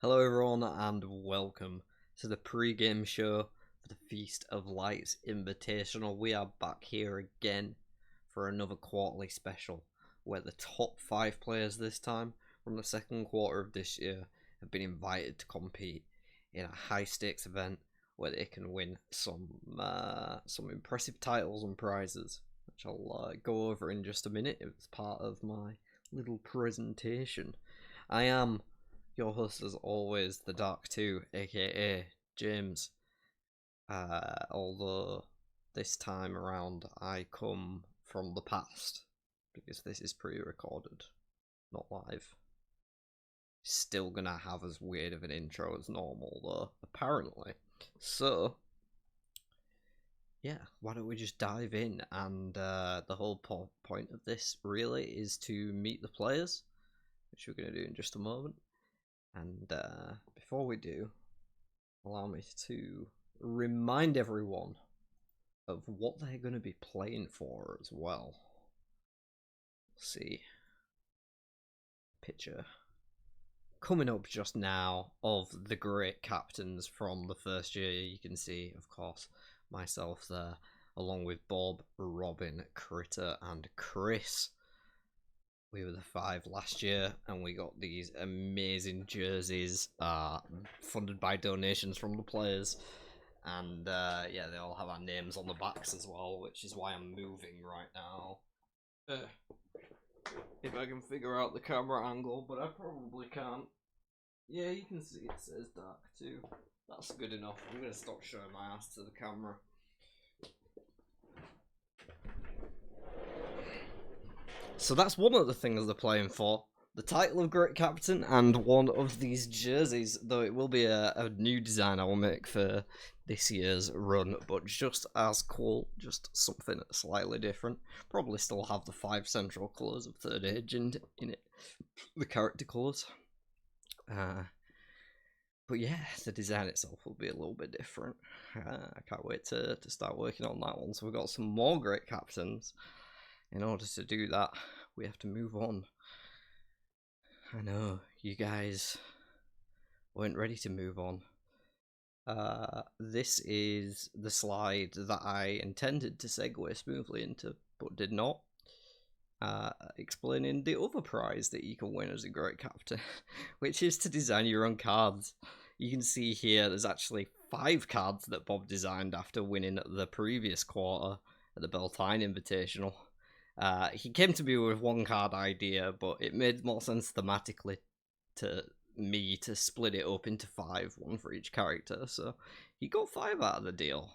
Hello everyone and welcome to the pre-game show for the Feast of Lights Invitational. We are back here again for another quarterly special where the top 5 players this time from the second quarter of this year have been invited to compete in a high stakes event where they can win some impressive titles and prizes, which I'll go over in just a minute. It's part of my little presentation. I am your host, as always, the Dark 2, aka James. Although this time around I come from the past, because this is pre-recorded, not live. Still gonna have as weird of an intro as normal, though, apparently. So, yeah, why don't we just dive in? And the whole point of this, really, is to meet the players, which we're going to do in just a moment. And before we do, allow me to remind everyone of what they're going to be playing for as well. Let's see. Picture coming up just now of the great captains from the first year. You can see, of course, myself there, along with Bob, Robin, Critter, and Chris. We were the 5 last year, and we got these amazing jerseys funded by donations from the players. And yeah, they all have our names on the backs as well, which is why I'm moving right now. If I can figure out the camera angle, but I probably can't. Yeah, you can see it says Dark 2. That's good enough. I'm going to stop showing my ass to the camera. So that's one of the things they're playing for. The title of Great Captain and one of these jerseys, though it will be a new design I will make for this year's run, but just as cool, just something slightly different. Probably still have the 5 central colours of Third Age in it, the character colours. But yeah, the design itself will be a little bit different. I can't wait to start working on that one. So we've got some more Great Captains. In order to do that, we have to move on. I know, you guys weren't ready to move on. This is the slide that I intended to segue smoothly into, but did not. Explaining the other prize that you can win as a Great Captain, which is to design your own cards. You can see here there's actually 5 cards that Bob designed after winning the previous quarter at the Beltane Invitational. He came to me with 1 card idea, but it made more sense thematically to me to split it up into 5, 1 for each character, so he got 5 out of the deal.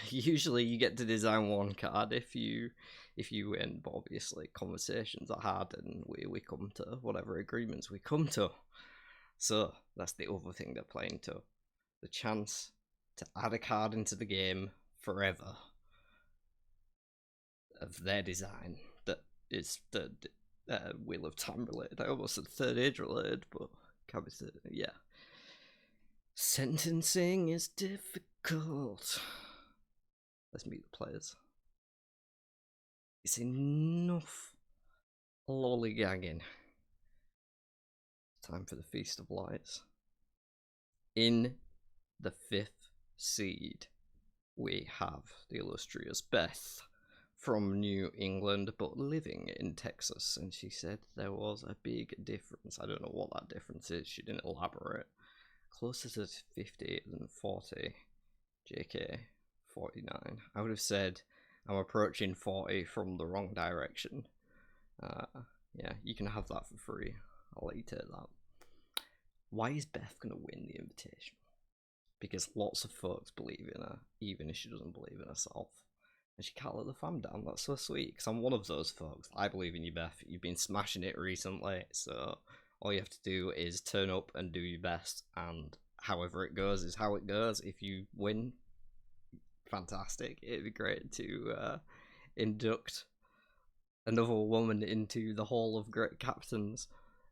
Usually you get to design 1 card if you win, but obviously conversations are hard and we come to whatever agreements we come to. So that's the other thing they're playing to. The chance to add a card into the game forever of their design that is the Wheel of Time related. I almost said Third Age related, but can't be said. Yeah. Sentencing is difficult. Let's meet the players. It's enough lollygagging. Time for the Feast of Lights. In the 5th seed, we have the illustrious Beth from New England, but living in Texas, and she said there was a big difference. I don't know what that difference is. She didn't elaborate. Closer to 50 than 40. JK, 49. I would have said I'm approaching 40 from the wrong direction. Yeah, you can have that for free. I'll let you take that. Why is Beth going to win the invitation? Because lots of folks believe in her, even if she doesn't believe in herself. And she can't let the fam down. That's so sweet, because I'm one of those folks. I believe in you, Beth. You've been smashing it recently, so all you have to do is turn up and do your best, and however it goes is how it goes. If you win, fantastic. It'd be great to induct another woman into the Hall of Great Captains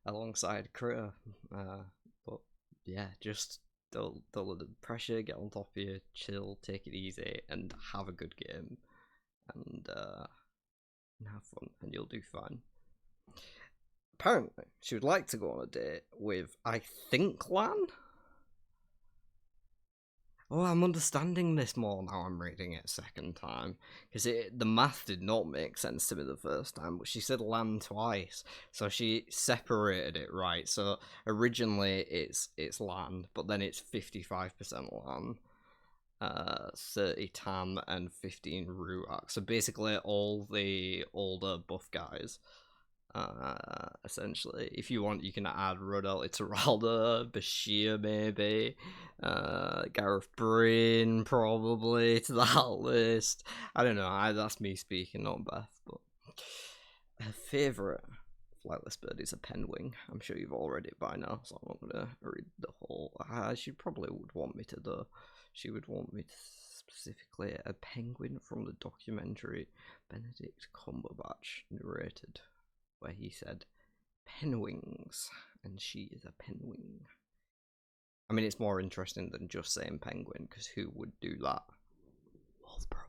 alongside Critter. But yeah, just don't let the pressure get on top of you. Chill, take it easy, and have a good game. And have fun, and you'll do fine. apparently, she would like to go on a date with, I think, Lan? Oh, I'm understanding this more now I'm reading it a second time. Because the math did not make sense to me the first time, but she said Lan twice. So she separated it, right? So originally it's Lan, but then it's 55% Lan. 30 Tam and 15 Ruak. So basically all the older buff guys. Essentially, if you want, you can add Rodel Iturralda, Bashir maybe, Gareth Bryn probably to that list. I don't know. That's me speaking, not Beth. But her favourite flightless bird is a penguin. I'm sure you've all read it by now, so I'm not gonna read the whole. She probably would want me to though. She would want me to specifically a penguin from the documentary Benedict Cumberbatch narrated, where he said, "Penwings," and she is a penguin. I mean, it's more interesting than just saying penguin, because who would do that? Wolf brother.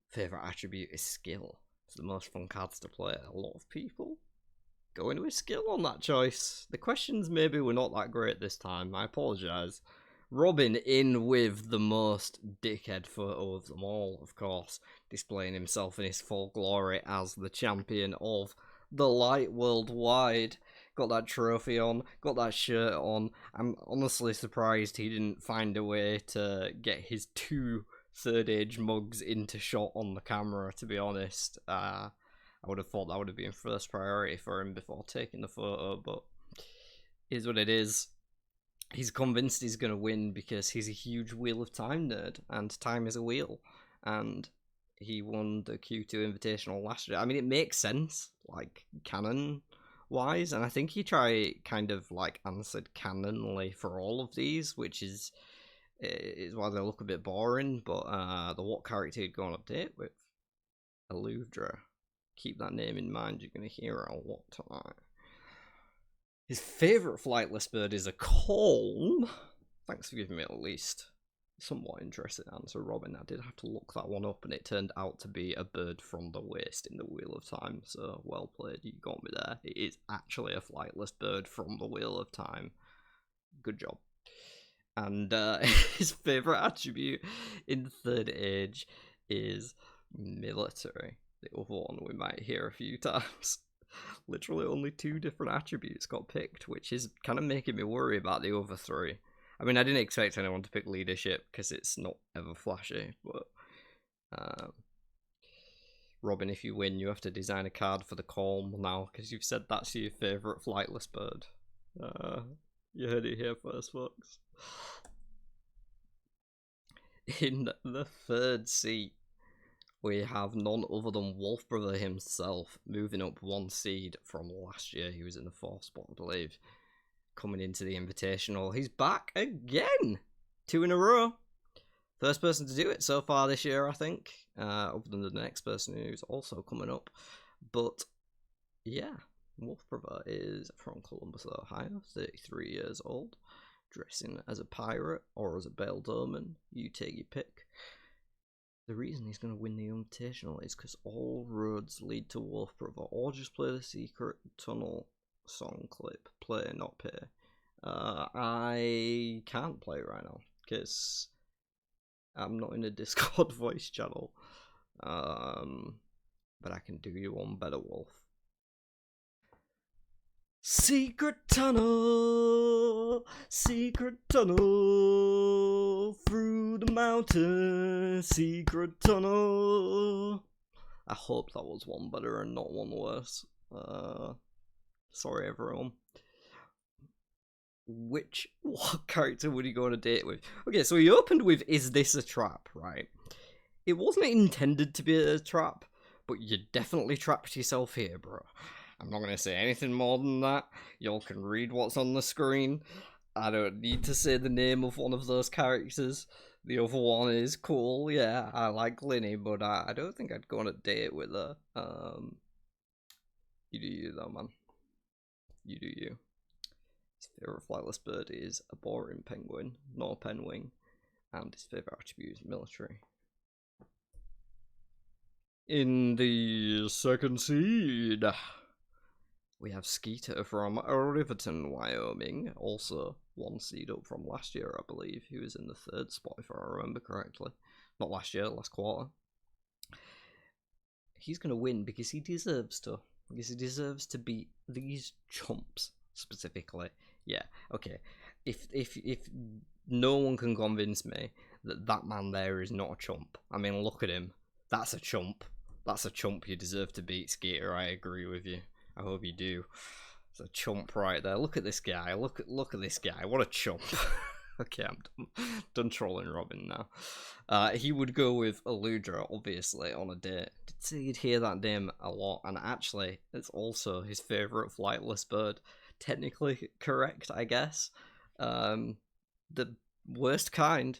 Favourite attribute is skill. It's the most fun cards to play. A lot of people going with skill on that choice. The questions maybe were not that great this time. I apologise. Robin in with the most dickhead photo of them all, of course, displaying himself in his full glory as the champion of the light worldwide. Got that trophy on, got that shirt on. I'm honestly surprised he didn't find a way to get his 2 third age mugs into shot on the camera, to be honest. I would have thought that would have been first priority for him before taking the photo, but it is what it is. He's convinced he's going to win because he's a huge Wheel of Time nerd, and time is a wheel, and he won the Q2 Invitational last year. I mean, it makes sense, like, canon-wise, and I think he kind of, like, answered canonly for all of these, which is why they look a bit boring, but the what character he'd go on a date with? Aludra. Keep that name in mind, you're going to hear it a lot tonight. His favourite flightless bird is a calm. Thanks for giving me at least somewhat interesting answer, Robin. I did have to look that one up, and it turned out to be a bird from the waste in the Wheel of Time, so well played, you got me there. It is actually a flightless bird from the Wheel of Time. Good job. And his favourite attribute in third age is military. The other one we might hear a few times. Literally only 2 different attributes got picked, which is kind of making me worry about the other 3. I mean, I didn't expect anyone to pick leadership because it's not ever flashy, but Robin, if you win, you have to design a card for the calm now, because you've said that's your favourite flightless bird. You heard it here first, folks. In the 3rd seat, we have none other than Wolf Brother himself, moving up 1 seed from last year. He was in the 4th spot, I believe, coming into the Invitational. He's back again! 2 in a row. First person to do it so far this year, I think, other than the next person who's also coming up. But, yeah, Wolf Brother is from Columbus, Ohio, 33 years old, dressing as a pirate or as a Bailed Omen. You take your pick. The reason he's going to win the Invitational is because all roads lead to Wolf Brother, or just play the Secret Tunnel song clip. Play, not pay. I can't play right now, because I'm not in a Discord voice channel. But I can do you one better, Wolf. Secret tunnel, through the mountain, secret tunnel. I hope that was one better and not one worse. Sorry everyone. What character would he go on a date with? Okay, so he opened with, is this a trap, right? It wasn't intended to be a trap, but you definitely trapped yourself here, bro. I'm not going to say anything more than that. Y'all can read what's on the screen. I don't need to say the name of one of those characters. The other one is cool, yeah, I like Linny, but I don't think I'd go on a date with her. You do you though, man. You do you. His favourite flightless bird is a boring penguin, not a penguin, and his favourite attribute is military. In the 2nd seed, We have Skeeter from Riverton, Wyoming, also 1 seed up from last year, I believe. He was in the 3rd spot, if I remember correctly. Not last year, last quarter. He's going to win because he deserves to. Because he deserves to beat these chumps, specifically. Yeah, okay. If no one can convince me that that man there is not a chump. I mean, look at him. That's a chump. That's a chump you deserve to beat, Skeeter. I agree with you. I hope you do. It's a chump right there. Look at this guy. Look at this guy. What a chump. Okay, I'm done trolling Robin now. He would go with Aludra, obviously, on a date. Did say you'd hear that name a lot, and actually, it's also his favourite flightless bird. Technically correct, I guess. The worst kind.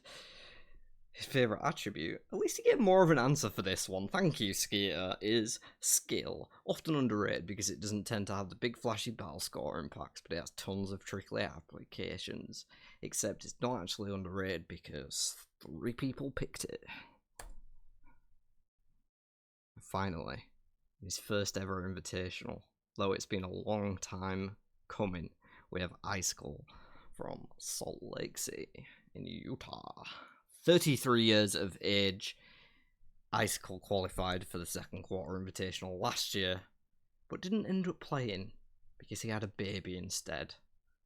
His favourite attribute, at least you get more of an answer for this one, thank you Skeeter, is skill. Often underrated because it doesn't tend to have the big flashy battle score impacts, but it has tons of trickly applications. Except it's not actually underrated because 3 people picked it. Finally, his first ever invitational. Though it's been a long time coming, we have Icicle from Salt Lake City in Utah. 33 years of age. Icicle qualified for the 2nd quarter invitational last year, but didn't end up playing because he had a baby instead.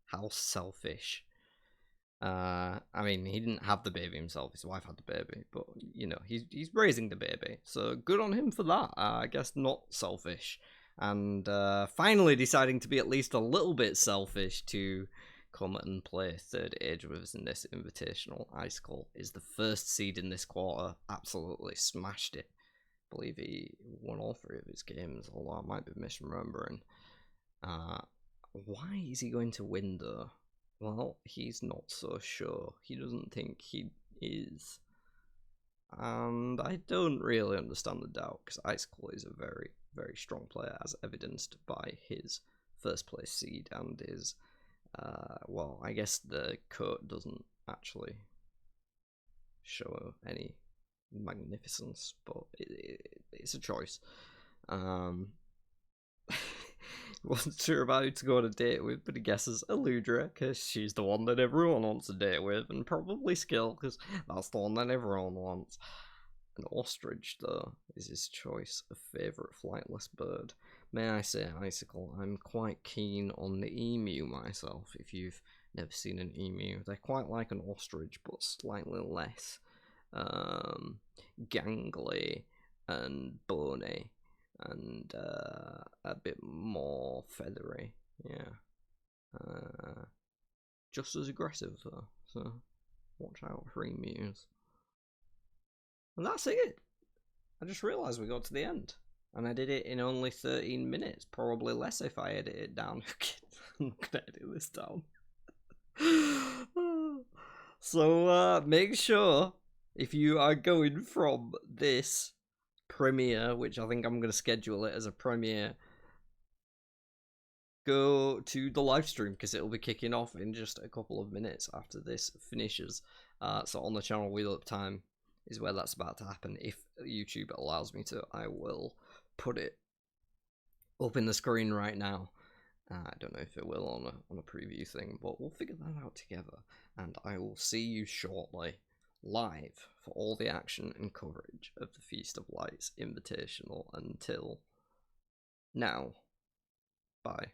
How selfish. I mean, he didn't have the baby himself, his wife had the baby, but, you know, he's raising the baby, so good on him for that. I guess not selfish. And finally deciding to be at least a little bit selfish to come and play 3rd age with us in this invitational. Icicle is the 1st seed in this quarter, absolutely smashed it. I believe he won all 3 of his games, although I might be misremembering. Why is he going to win though? Well, he's not so sure. He doesn't think he is. And I don't really understand the doubt, because Icicle is a very, very strong player, as evidenced by his 1st place seed and his well, I guess the coat doesn't actually show any magnificence, but it's a choice. Wasn't sure about who to go on a date with, but he guesses Aludra, because she's the one that everyone wants a date with, and probably Skill, because that's the one that everyone wants. An ostrich, though, is his choice of favourite flightless bird. May I say, Icicle, I'm quite keen on the emu myself, if you've never seen an emu. They're quite like an ostrich, but slightly less gangly and bony, and a bit more feathery, yeah. Just as aggressive, though, so watch out for emus. And that's it. I just realised we got to the end. And I did it in only 13 minutes. Probably less if I edit it down. I'm not going to edit this down. So make sure, if you are going from this premiere, which I think I'm going to schedule it as a premiere, go to the live stream, because it'll be kicking off in just a couple of minutes after this finishes. So on the channel Wheel Up Time is where that's about to happen. If YouTube allows me to, I will put it up in the screen right now. I don't know if it will on a preview thing, but we'll figure that out together. And I will see you shortly, live, for all the action and coverage of the Feast of Lights Invitational. Until now, bye.